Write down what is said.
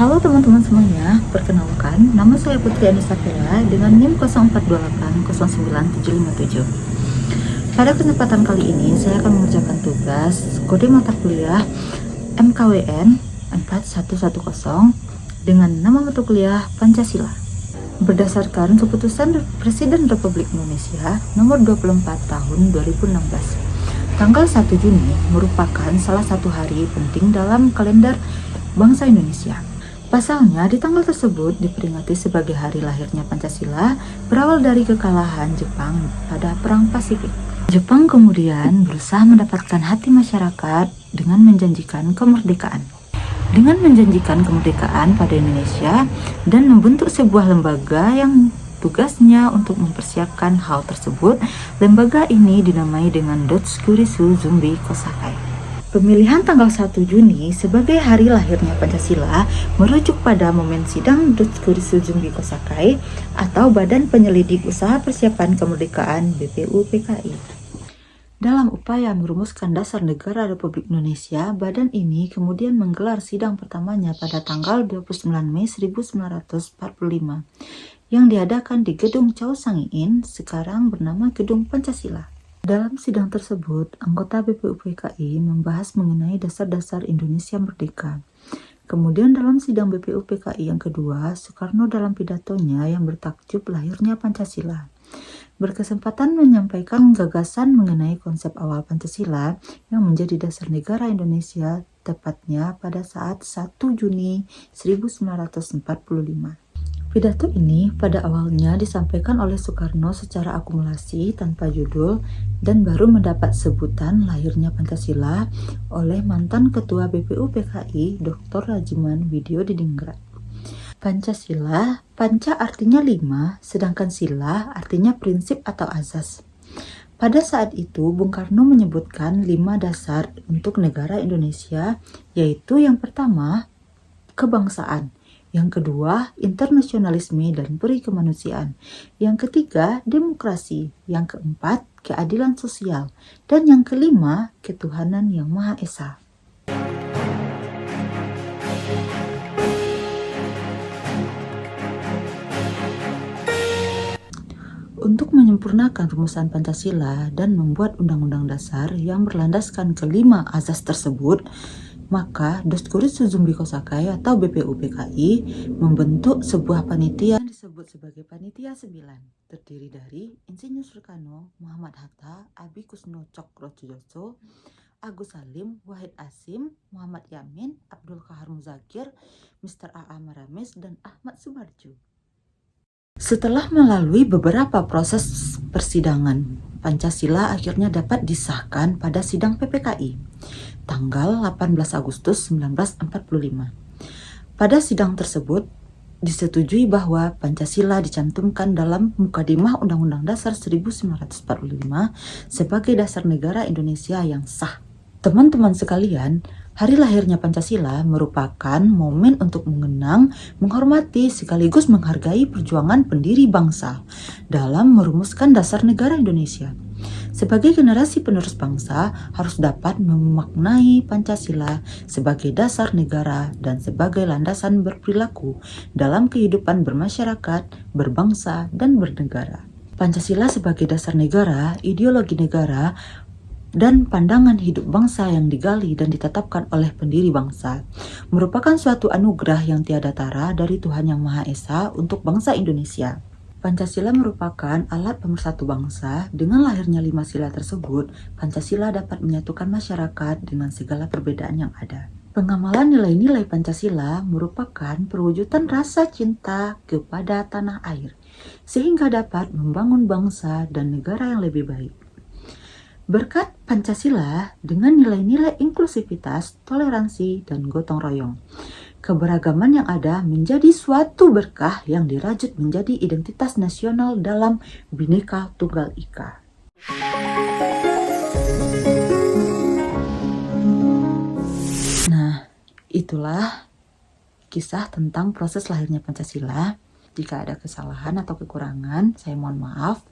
Halo teman-teman semuanya, perkenalkan, nama saya Putri Anissa Vela dengan NIM 04280977. Pada kesempatan kali ini, saya akan mengerjakan tugas kode mata kuliah MKWN 4110 dengan nama mata kuliah Pancasila. Berdasarkan keputusan Presiden Republik Indonesia nomor 24 tahun 2016, tanggal 1 Juni merupakan salah satu hari penting dalam kalender bangsa Indonesia. Pasalnya, di tanggal tersebut diperingati sebagai hari lahirnya Pancasila, berawal dari kekalahan Jepang pada Perang Pasifik. Jepang kemudian berusaha mendapatkan hati masyarakat dengan menjanjikan kemerdekaan. Dengan menjanjikan kemerdekaan pada Indonesia dan membentuk sebuah lembaga yang tugasnya untuk mempersiapkan hal tersebut, lembaga ini dinamai dengan Dotskurisu Zumbi Kosakai. Pemilihan tanggal 1 Juni sebagai hari lahirnya Pancasila merujuk pada momen sidang Dotskurisu Zumbi Kosakai atau Badan Penyelidik Usaha Persiapan Kemerdekaan BPUPKI. Dalam upaya merumuskan dasar negara Republik Indonesia, badan ini kemudian menggelar sidang pertamanya pada tanggal 29 Mei 1945 yang diadakan di Gedung Chow Sang In, sekarang bernama Gedung Pancasila. Dalam sidang tersebut, anggota BPUPKI membahas mengenai dasar-dasar Indonesia Merdeka. Kemudian dalam sidang BPUPKI yang kedua, Soekarno dalam pidatonya yang bertajuk Lahirnya Pancasila berkesempatan menyampaikan gagasan mengenai konsep awal Pancasila yang menjadi dasar negara Indonesia, tepatnya pada saat 1 Juni 1945. Pidato ini pada awalnya disampaikan oleh Soekarno secara akumulasi tanpa judul dan baru mendapat sebutan lahirnya Pancasila oleh mantan Ketua BPUPKI Dr. Rajiman Widyodiningrat. Pancasila, panca artinya 5, sedangkan sila artinya prinsip atau azas. Pada saat itu, Bung Karno menyebutkan 5 dasar untuk negara Indonesia, yaitu yang pertama, kebangsaan. Yang kedua, internasionalisme dan peri kemanusiaan. Yang ketiga, demokrasi. Yang keempat, keadilan sosial. Dan yang kelima, ketuhanan yang Maha Esa. Untuk menyempurnakan rumusan Pancasila dan membuat undang-undang dasar yang berlandaskan kelima azas tersebut, maka Dotskurisu Zumbi Kosakai atau BPUPKI membentuk sebuah panitia yang disebut sebagai Panitia 9, terdiri dari Insinyur Soekarno, Muhammad Hatta, Abi Kusno Cokrojoso, Agus Salim, Wahid Asim, Muhammad Yamin, Abdul Qahar Muzakir, Mr. A.A. Maramis, dan Ahmad Subarjo. Setelah melalui beberapa proses persidangan, Pancasila akhirnya dapat disahkan pada sidang PPKI tanggal 18 Agustus 1945. Pada sidang tersebut disetujui bahwa Pancasila dicantumkan dalam Mukadimah Undang-Undang Dasar 1945 sebagai dasar negara Indonesia yang sah. Teman-teman sekalian, hari lahirnya Pancasila merupakan momen untuk mengenang, menghormati, sekaligus menghargai perjuangan pendiri bangsa dalam merumuskan dasar negara Indonesia. Sebagai generasi penerus bangsa, harus dapat memaknai Pancasila sebagai dasar negara dan sebagai landasan berperilaku dalam kehidupan bermasyarakat, berbangsa, dan bernegara. Pancasila sebagai dasar negara, ideologi negara, dan pandangan hidup bangsa yang digali dan ditetapkan oleh pendiri bangsa merupakan suatu anugerah yang tiada tara dari Tuhan Yang Maha Esa untuk bangsa Indonesia. Pancasila merupakan alat pemersatu bangsa. Dengan lahirnya 5 sila tersebut, Pancasila dapat menyatukan masyarakat dengan segala perbedaan yang ada. Pengamalan nilai-nilai Pancasila merupakan perwujudan rasa cinta kepada tanah air, sehingga dapat membangun bangsa dan negara yang lebih baik. Berkat Pancasila dengan nilai-nilai inklusivitas, toleransi, dan gotong royong, keberagaman yang ada menjadi suatu berkah yang dirajut menjadi identitas nasional dalam Bhinneka Tunggal Ika. Nah, itulah kisah tentang proses lahirnya Pancasila. Jika ada kesalahan atau kekurangan, saya mohon maaf.